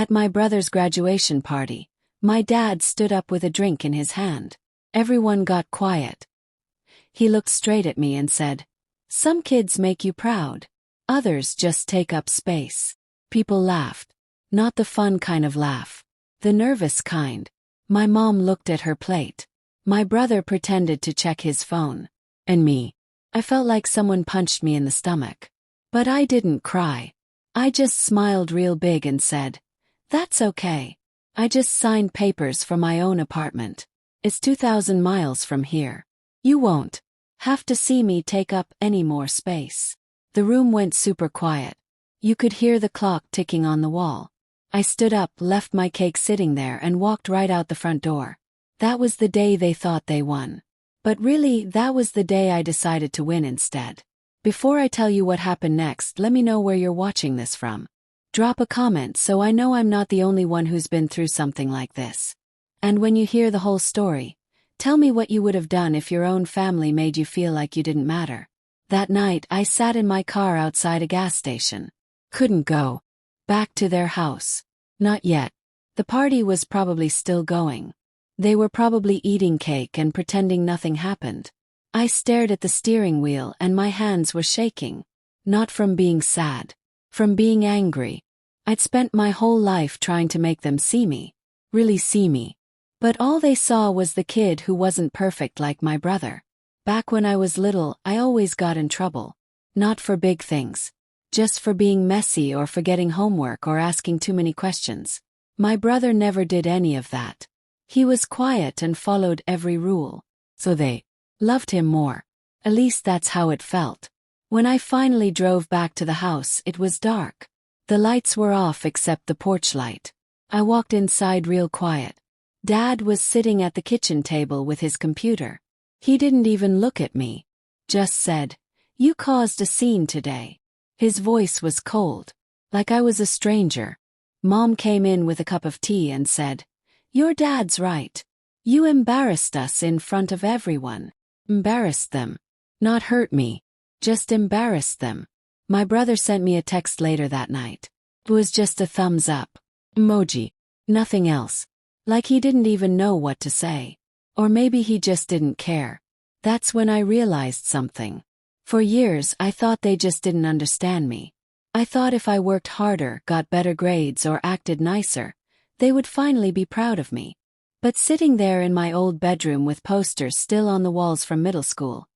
At my brother's graduation party, my dad stood up with a drink in his hand. Everyone got quiet. He looked straight at me and said, "Some kids make you proud. Others just take up space." People laughed. Not the fun kind of laugh. The nervous kind. My mom looked at her plate. My brother pretended to check his phone. And me. I felt like someone punched me in the stomach. But I didn't cry. I just smiled real big and said, "That's okay. I just signed papers for my own apartment. It's 2,000 miles from here. You won't have to see me take up any more space." The room went super quiet. You could hear the clock ticking on the wall. I stood up, left my cake sitting there, and walked right out the front door. That was the day they thought they won. But really, that was the day I decided to win instead. Before I tell you what happened next, let me know where you're watching this from. Drop a comment so I know I'm not the only one who's been through something like this. And when you hear the whole story, tell me what you would have done if your own family made you feel like you didn't matter. That night, I sat in my car outside a gas station. Couldn't go back to their house. Not yet. The party was probably still going. They were probably eating cake and pretending nothing happened. I stared at the steering wheel and my hands were shaking. Not from being sad. From being angry. I'd spent my whole life trying to make them see me. Really see me. But all they saw was the kid who wasn't perfect like my brother. Back when I was little, I always got in trouble. Not for big things. Just for being messy or forgetting homework or asking too many questions. My brother never did any of that. He was quiet and followed every rule. So they loved him more. At least that's how it felt. When I finally drove back to the house, it was dark. The lights were off except the porch light. I walked inside real quiet. Dad was sitting at the kitchen table with his computer. He didn't even look at me. Just said, "You caused a scene today." His voice was cold. Like I was a stranger. Mom came in with a cup of tea and said, "Your dad's right. You embarrassed us in front of everyone." Embarrassed them. Not hurt me. Just embarrassed them. My brother sent me a text later that night. It was just a thumbs up emoji. Nothing else. Like he didn't even know what to say. Or maybe he just didn't care. That's when I realized something. For years I thought they just didn't understand me. I thought if I worked harder, got better grades or acted nicer, they would finally be proud of me. But sitting there in my old bedroom with posters still on the walls from middle school,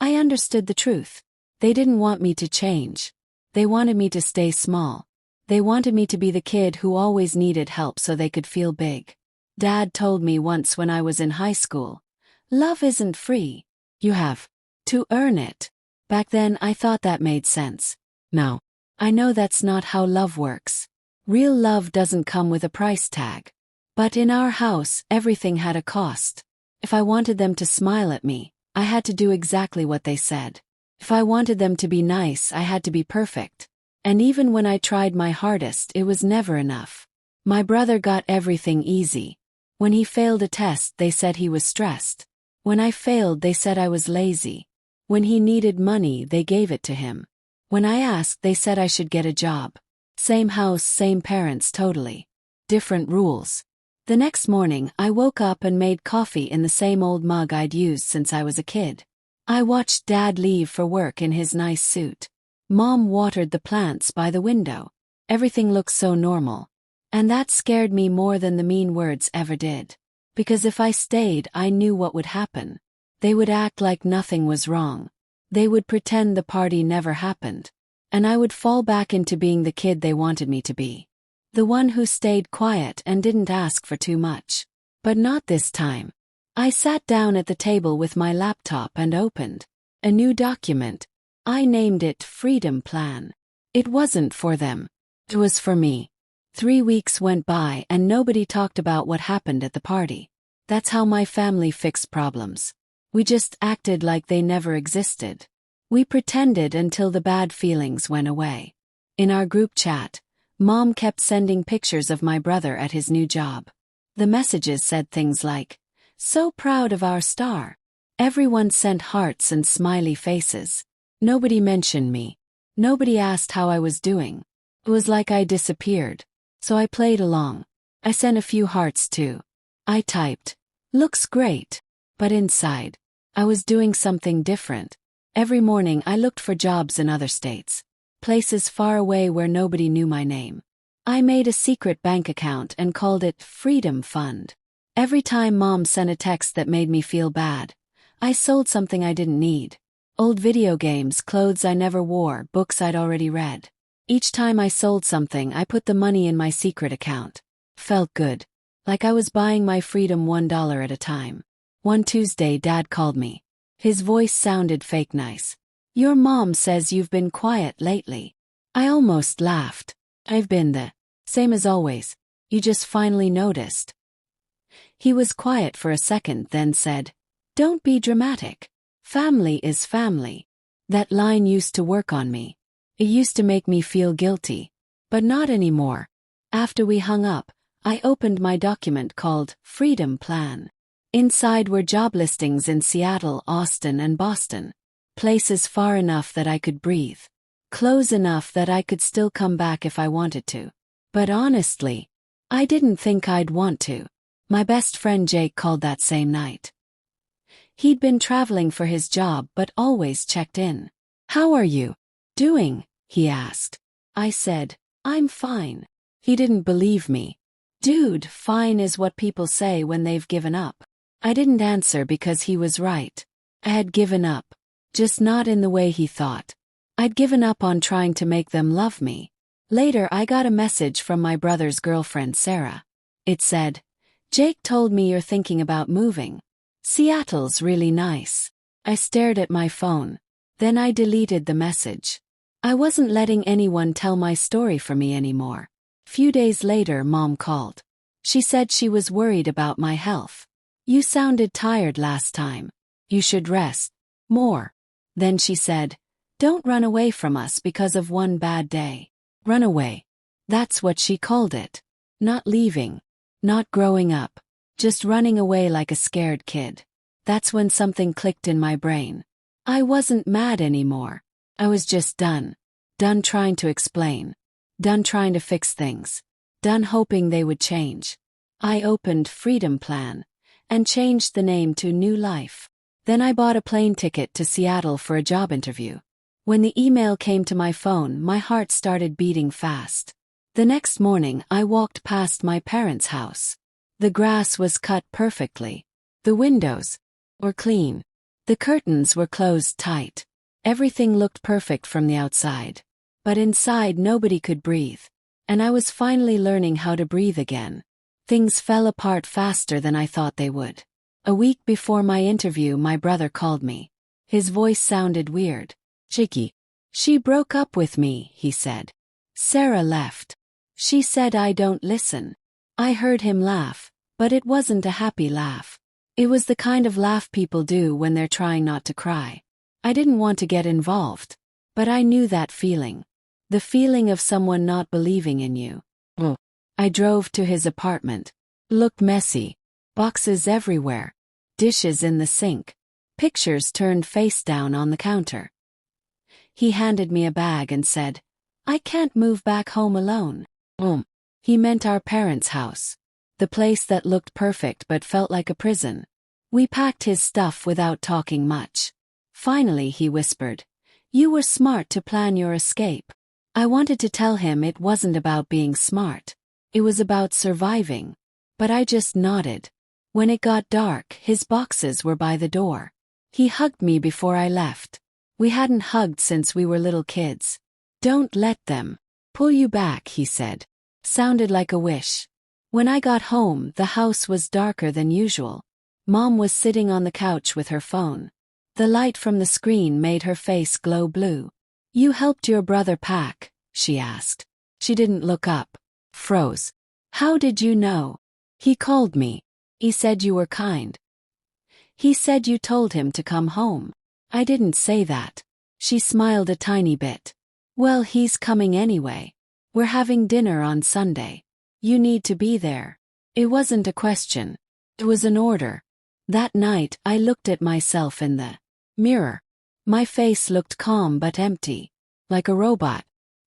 I understood the truth. They didn't want me to change. They wanted me to stay small. They wanted me to be the kid who always needed help so they could feel big. Dad told me once when I was in high school, "Love isn't free. You have to earn it." Back then I thought that made sense. Now, I know that's not how love works. Real love doesn't come with a price tag. But in our house, everything had a cost. If I wanted them to smile at me, I had to do exactly what they said. If I wanted them to be nice, I had to be perfect. And even when I tried my hardest, it was never enough. My brother got everything easy. When he failed a test, they said he was stressed. When I failed, they said I was lazy. When he needed money, they gave it to him. When I asked, they said I should get a job. Same house, same parents, totally different rules. The next morning, I woke up and made coffee in the same old mug I'd used since I was a kid. I watched Dad leave for work in his nice suit. Mom watered the plants by the window. Everything looked so normal. And that scared me more than the mean words ever did. Because if I stayed, I knew what would happen. They would act like nothing was wrong. They would pretend the party never happened. And I would fall back into being the kid they wanted me to be. The one who stayed quiet and didn't ask for too much. But not this time. I sat down at the table with my laptop and opened a new document. I named it Freedom Plan. It wasn't for them. It was for me. 3 weeks went by and nobody talked about what happened at the party. That's how my family fixed problems. We just acted like they never existed. We pretended until the bad feelings went away. In our group chat, Mom kept sending pictures of my brother at his new job. The messages said things like, "So proud of our star." Everyone sent hearts and smiley faces. Nobody mentioned me. Nobody asked how I was doing. It was like I disappeared. So I played along. I sent a few hearts too. I typed, "Looks great." But inside, I was doing something different. Every morning I looked for jobs in other states. Places far away where nobody knew my name. I made a secret bank account and called it Freedom Fund. Every time Mom sent a text that made me feel bad, I sold something I didn't need. Old video games, clothes I never wore, books I'd already read. Each time I sold something, I put the money in my secret account. Felt good. Like I was buying my freedom $1 at a time. One Tuesday, Dad called me. His voice sounded fake nice. "Your mom says you've been quiet lately." I almost laughed. "I've been the same as always. You just finally noticed." He was quiet for a second, then said, "Don't be dramatic. Family is family." That line used to work on me. It used to make me feel guilty. But not anymore. After we hung up, I opened my document called Freedom Plan. Inside were job listings in Seattle, Austin, and Boston. Places far enough that I could breathe. Close enough that I could still come back if I wanted to. But honestly, I didn't think I'd want to. My best friend Jake called that same night. He'd been traveling for his job but always checked in. "How are you doing?" he asked. I said, "I'm fine." He didn't believe me. "Dude, fine is what people say when they've given up." I didn't answer because he was right. I had given up. Just not in the way he thought. I'd given up on trying to make them love me. Later I got a message from my brother's girlfriend Sarah. It said, "Jake told me you're thinking about moving. Seattle's really nice." I stared at my phone. Then I deleted the message. I wasn't letting anyone tell my story for me anymore. Few days later, Mom called. She said she was worried about my health. "You sounded tired last time. You should rest more." Then she said, "Don't run away from us because of one bad day." Run away. That's what she called it. Not leaving. Not growing up. Just running away like a scared kid. That's when something clicked in my brain. I wasn't mad anymore. I was just done. Done trying to explain. Done trying to fix things. Done hoping they would change. I opened Freedom Plan and changed the name to New Life. Then I bought a plane ticket to Seattle for a job interview. When the email came to my phone, my heart started beating fast. The next morning, I walked past my parents' house. The grass was cut perfectly. The windows were clean. The curtains were closed tight. Everything looked perfect from the outside. But inside nobody could breathe. And I was finally learning how to breathe again. Things fell apart faster than I thought they would. A week before my interview, my brother called me. His voice sounded weird. "Chicky. She broke up with me," he said. "Sarah left. She said I don't listen." I heard him laugh, but it wasn't a happy laugh. It was the kind of laugh people do when they're trying not to cry. I didn't want to get involved. But I knew that feeling. The feeling of someone not believing in you. I drove to his apartment. Looked messy. Boxes everywhere. Dishes in the sink. Pictures turned face down on the counter. He handed me a bag and said, "I can't move back home alone." He meant our parents' house. The place that looked perfect but felt like a prison. We packed his stuff without talking much. Finally he whispered, "You were smart to plan your escape." I wanted to tell him it wasn't about being smart. It was about surviving. But I just nodded. When it got dark, his boxes were by the door. He hugged me before I left. We hadn't hugged since we were little kids. "Don't let them pull you back," he said. Sounded like a wish. When I got home, the house was darker than usual. Mom was sitting on the couch with her phone. The light from the screen made her face glow blue. "You helped your brother pack?" she asked. She didn't look up. Froze. "How did you know?" "He called me. He said you were kind." "He said you told him to come home." "I didn't say that." She smiled a tiny bit. "Well, he's coming anyway. We're having dinner on Sunday. You need to be there." It wasn't a question. It was an order. That night, I looked at myself in the mirror. My face looked calm but empty. Like a robot.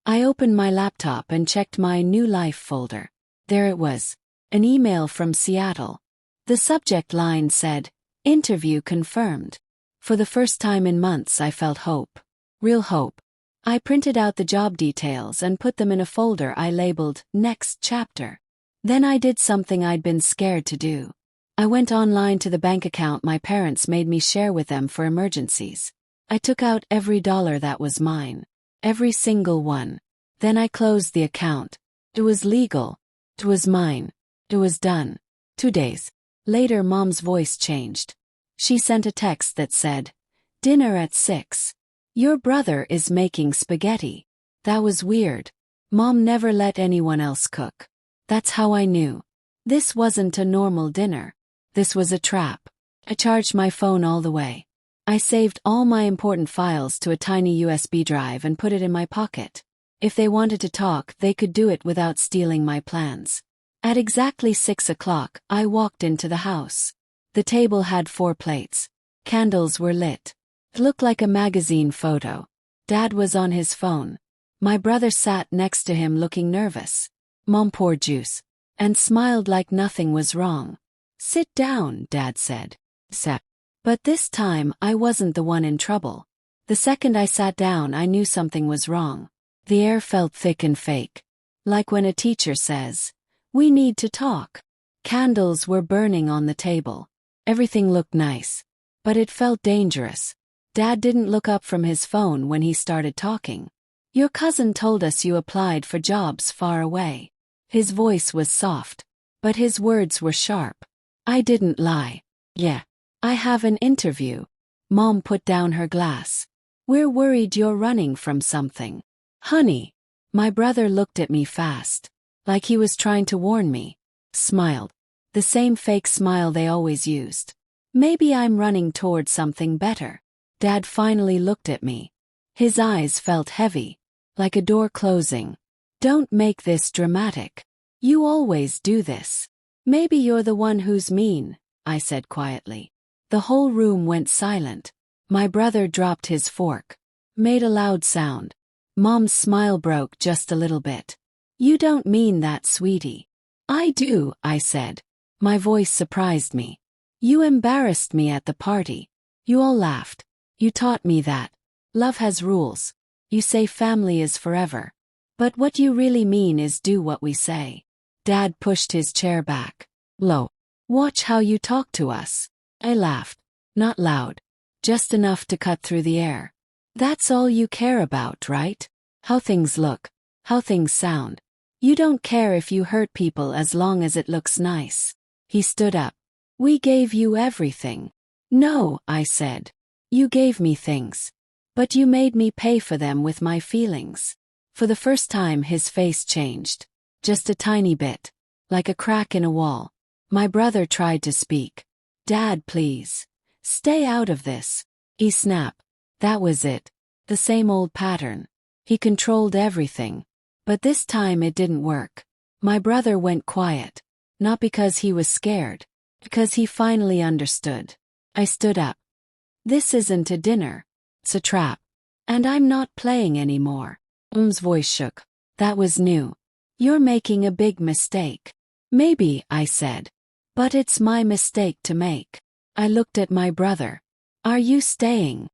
I opened my laptop and checked my New Life folder. There it was. An email from Seattle. The subject line said, "Interview confirmed." For the first time in months I felt hope. Real hope. I printed out the job details and put them in a folder I labeled Next Chapter. Then I did something I'd been scared to do. I went online to the bank account my parents made me share with them for emergencies. I took out every dollar that was mine. Every single one. Then I closed the account. It was legal. It was mine. It was done. 2 days later, Mom's voice changed. She sent a text that said, "Dinner at 6. Your brother is making spaghetti." That was weird. Mom never let anyone else cook. That's how I knew. This wasn't a normal dinner. This was a trap. I charged my phone all the way. I saved all my important files to a tiny USB drive and put it in my pocket. If they wanted to talk, they could do it without stealing my plans. At exactly 6 o'clock, I walked into the house. The table had 4 plates. Candles were lit. It looked like a magazine photo. Dad was on his phone. My brother sat next to him looking nervous. Mom poured juice and smiled like nothing was wrong. "Sit down," Dad said. But this time, I wasn't the one in trouble. The second I sat down, I knew something was wrong. The air felt thick and fake. Like when a teacher says, "We need to talk." Candles were burning on the table. Everything looked nice. But it felt dangerous. Dad didn't look up from his phone when he started talking. "Your cousin told us you applied for jobs far away." His voice was soft. But his words were sharp. I didn't lie. "Yeah. I have an interview." Mom put down her glass. "We're worried you're running from something." "Honey." My brother looked at me fast. Like he was trying to warn me. Smiled. The same fake smile they always used. "Maybe I'm running toward something better." Dad finally looked at me. His eyes felt heavy. Like a door closing. "Don't make this dramatic. You always do this." "Maybe you're the one who's mean," I said quietly. The whole room went silent. My brother dropped his fork. Made a loud sound. Mom's smile broke just a little bit. "You don't mean that, sweetie." "I do," I said. My voice surprised me. "You embarrassed me at the party. You all laughed. You taught me that love has rules. You say family is forever. But what you really mean is do what we say." Dad pushed his chair back. "Low. Watch how you talk to us." I laughed. Not loud. Just enough to cut through the air. "That's all you care about, right? How things look. How things sound. You don't care if you hurt people as long as it looks nice." He stood up. "We gave you everything." "No," I said. "You gave me things. But you made me pay for them with my feelings." For the first time his face changed. Just a tiny bit. Like a crack in a wall. My brother tried to speak. "Dad, please. Stay out of this." He snapped. That was it. The same old pattern. He controlled everything. But this time it didn't work. My brother went quiet. Not because he was scared. Because he finally understood. I stood up. "This isn't a dinner. It's a trap. And I'm not playing anymore." Mom's voice shook. That was new. "You're making a big mistake." "Maybe," I said. "But it's my mistake to make." I looked at my brother. "Are you staying?"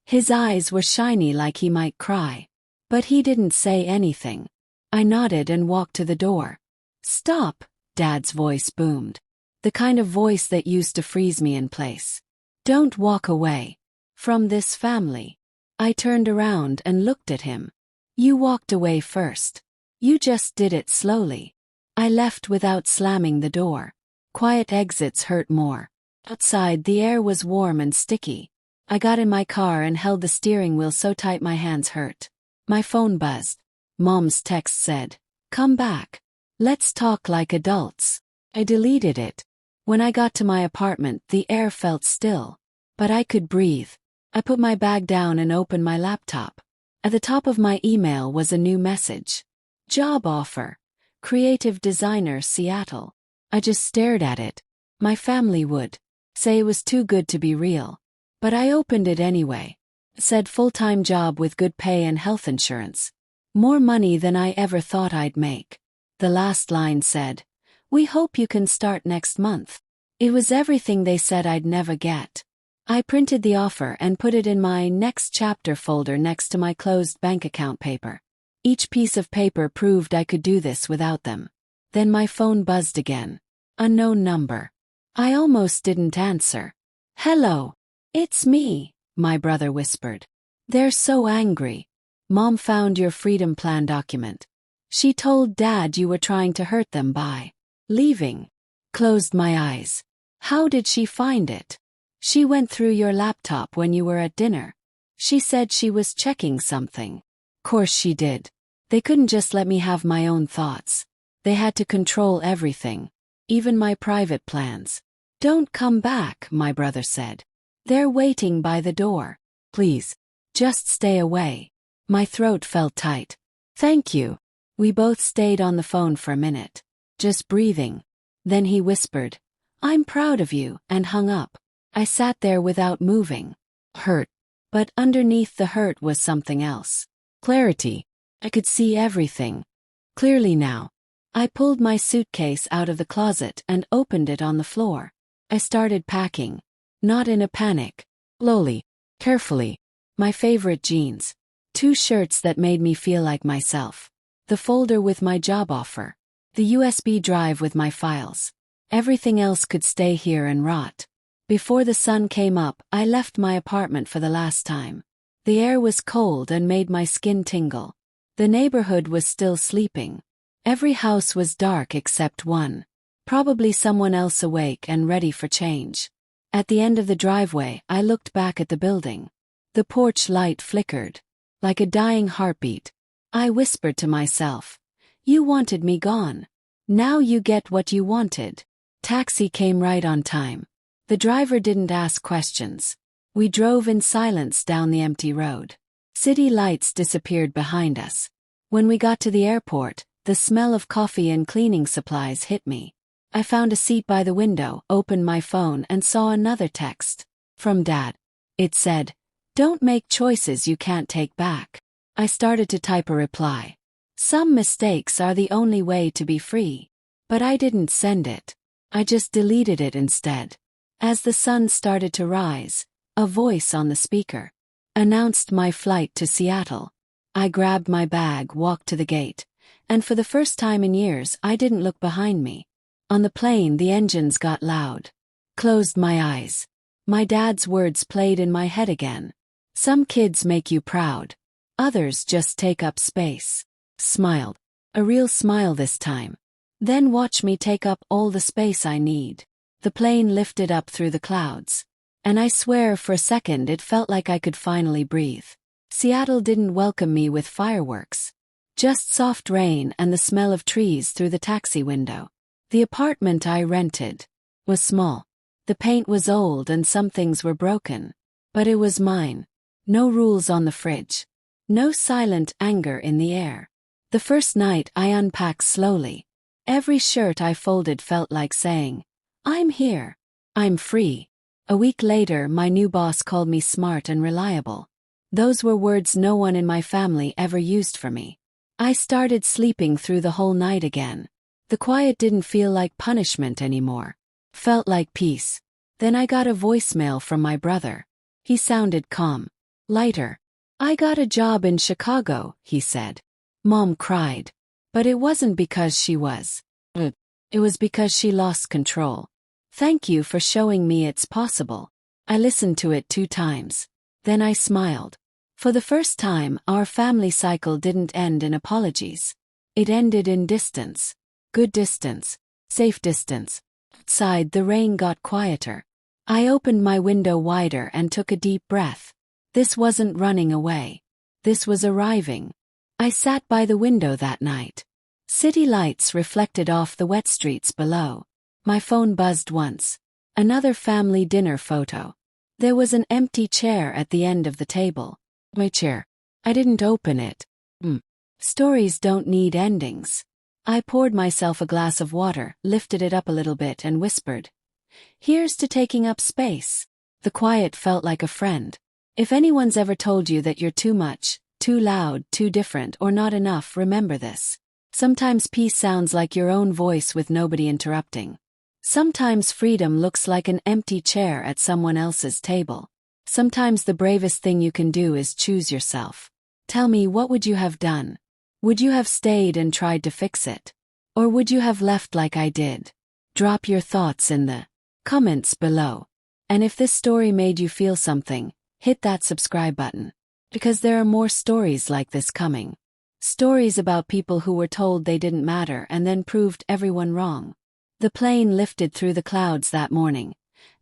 His eyes were shiny like he might cry. But he didn't say anything. I nodded and walked to the door. "Stop," Dad's voice boomed. The kind of voice that used to freeze me in place. "Don't walk away. From this family." I turned around and looked at him. "You walked away first. You just did it slowly." I left without slamming the door. Quiet exits hurt more. Outside, the air was warm and sticky. I got in my car and held the steering wheel so tight my hands hurt. My phone buzzed. Mom's text said, "Come back. Let's talk like adults." I deleted it. When I got to my apartment, the air felt still. But I could breathe. I put my bag down and opened my laptop. At the top of my email was a new message. "Job offer. Creative designer, Seattle." I just stared at it. My family would say it was too good to be real. But I opened it anyway. It said full-time job with good pay and health insurance. More money than I ever thought I'd make. The last line said, "We hope you can start next month." It was everything they said I'd never get. I printed the offer and put it in my next chapter folder next to my closed bank account paper. Each piece of paper proved I could do this without them. Then my phone buzzed again. Unknown number. I almost didn't answer. "Hello. It's me," my brother whispered. "They're so angry. Mom found your freedom plan document. She told Dad you were trying to hurt them by leaving." Closed my eyes. "How did she find it?" "She went through your laptop when you were at dinner. She said she was checking something." Course she did. They couldn't just let me have my own thoughts. They had to control everything, even my private plans. "Don't come back," my brother said. "They're waiting by the door. Please, just stay away." My throat felt tight. "Thank you." We both stayed on the phone for a minute, just breathing. Then he whispered, "I'm proud of you," and hung up. I sat there without moving. Hurt. But underneath the hurt was something else. Clarity. I could see everything clearly now. I pulled my suitcase out of the closet and opened it on the floor. I started packing. Not in a panic. Slowly. Carefully. My favorite jeans. 2 shirts that made me feel like myself. The folder with my job offer. The USB drive with my files. Everything else could stay here and rot. Before the sun came up, I left my apartment for the last time. The air was cold and made my skin tingle. The neighborhood was still sleeping. Every house was dark except one. Probably someone else awake and ready for change. At the end of the driveway, I looked back at the building. The porch light flickered. Like a dying heartbeat. I whispered to myself, "You wanted me gone. Now you get what you wanted." Taxi came right on time. The driver didn't ask questions. We drove in silence down the empty road. City lights disappeared behind us. When we got to the airport, the smell of coffee and cleaning supplies hit me. I found a seat by the window, opened my phone and saw another text. From Dad. It said, "Don't make choices you can't take back." I started to type a reply. Some mistakes are the only way to be free. But I didn't send it. I just deleted it instead. As the sun started to rise, a voice on the speaker announced my flight to Seattle. I grabbed my bag, walked to the gate, and for the first time in years I didn't look behind me. On the plane the engines got loud. Closed my eyes. My dad's words played in my head again. Some kids make you proud. Others just take up space. Smiled. A real smile this time. Then watch me take up all the space I need. The plane lifted up through the clouds. And I swear for a second it felt like I could finally breathe. Seattle didn't welcome me with fireworks. Just soft rain and the smell of trees through the taxi window. The apartment I rented was small. The paint was old and some things were broken. But it was mine. No rules on the fridge. No silent anger in the air. The first night I unpacked slowly. Every shirt I folded felt like saying, "I'm here. I'm free." A week later my new boss called me smart and reliable. Those were words no one in my family ever used for me. I started sleeping through the whole night again. The quiet didn't feel like punishment anymore. Felt like peace. Then I got a voicemail from my brother. He sounded calm. Lighter. "I got a job in Chicago," he said. Mom cried. But it wasn't because she was. It was because she lost control. "Thank you for showing me it's possible." I listened to it 2 times. Then I smiled. For the first time, our family cycle didn't end in apologies. It ended in distance. Good distance. Safe distance. Outside, the rain got quieter. I opened my window wider and took a deep breath. This wasn't running away. This was arriving. I sat by the window that night. City lights reflected off the wet streets below. My phone buzzed once. Another family dinner photo. There was an empty chair at the end of the table. My chair. I didn't open it. Stories don't need endings. I poured myself a glass of water, lifted it up a little bit and whispered, "Here's to taking up space." The quiet felt like a friend. If anyone's ever told you that you're too much, too loud, too different, or not enough. Remember this. Sometimes peace sounds like your own voice with nobody interrupting. Sometimes freedom looks like an empty chair at someone else's table. Sometimes the bravest thing you can do is choose yourself. Tell me, what would you have done? Would you have stayed and tried to fix it? Or would you have left like I did? Drop your thoughts in the comments below. And if this story made you feel something, hit that subscribe button. Because there are more stories like this coming. Stories about people who were told they didn't matter and then proved everyone wrong. The plane lifted through the clouds that morning,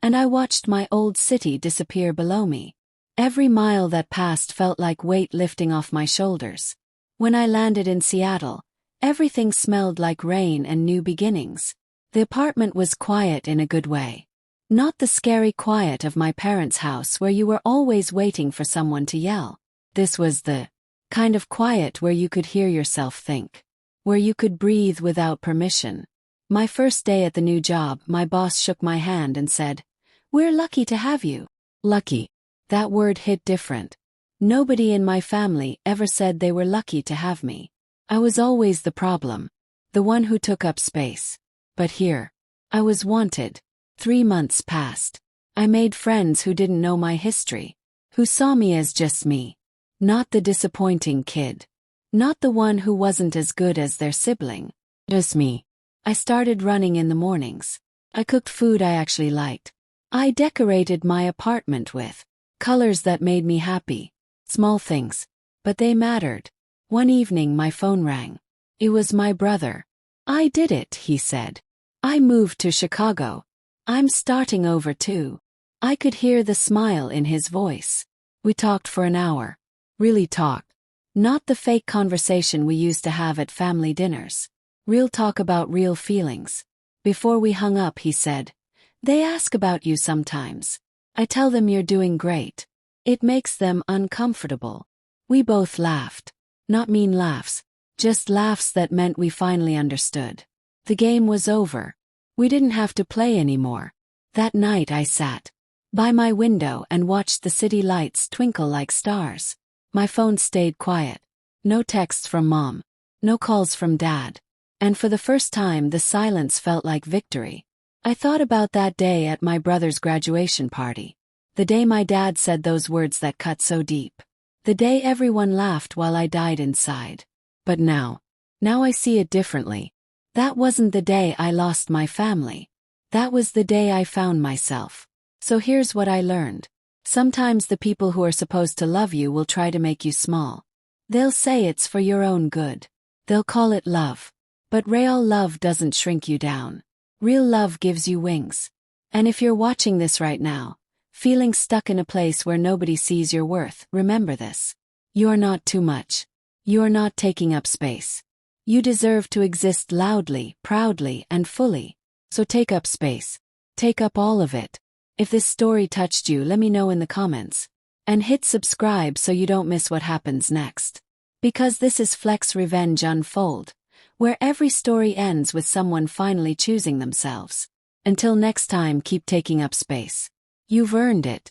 and I watched my old city disappear below me. Every mile that passed felt like weight lifting off my shoulders. When I landed in Seattle, everything smelled like rain and new beginnings. The apartment was quiet in a good way. Not the scary quiet of my parents' house where you were always waiting for someone to yell. This was the kind of quiet where you could hear yourself think. Where you could breathe without permission. My first day at the new job, my boss shook my hand and said, "We're lucky to have you." Lucky. That word hit different. Nobody in my family ever said they were lucky to have me. I was always the problem. The one who took up space. But here, I was wanted. 3 months passed. I made friends who didn't know my history. Who saw me as just me. Not the disappointing kid. Not the one who wasn't as good as their sibling. Just me. I started running in the mornings. I cooked food I actually liked. I decorated my apartment with colors that made me happy. Small things. But they mattered. One evening my phone rang. It was my brother. "I did it," he said. "I moved to Chicago. I'm starting over too." I could hear the smile in his voice. We talked for an hour. Really talked. Not the fake conversation we used to have at family dinners. Real talk about real feelings. Before we hung up, he said, "They ask about you sometimes. I tell them you're doing great. It makes them uncomfortable." We both laughed. Not mean laughs. Just laughs that meant we finally understood. The game was over. We didn't have to play anymore. That night I sat by my window and watched the city lights twinkle like stars. My phone stayed quiet. No texts from mom. No calls from dad. And for the first time the silence felt like victory. I thought about that day at my brother's graduation party. The day my dad said those words that cut so deep. The day everyone laughed while I died inside. But now I see it differently. That wasn't the day I lost my family. That was the day I found myself. So here's what I learned. Sometimes the people who are supposed to love you will try to make you small. They'll say it's for your own good. They'll call it love. But real love doesn't shrink you down. Real love gives you wings. And if you're watching this right now, feeling stuck in a place where nobody sees your worth, remember this. You're not too much. You're not taking up space. You deserve to exist loudly, proudly, and fully. So take up space. Take up all of it. If this story touched you, let me know in the comments. And hit subscribe so you don't miss what happens next. Because this is Flex Revenge Unfold, where every story ends with someone finally choosing themselves. Until next time, keep taking up space. You've earned it.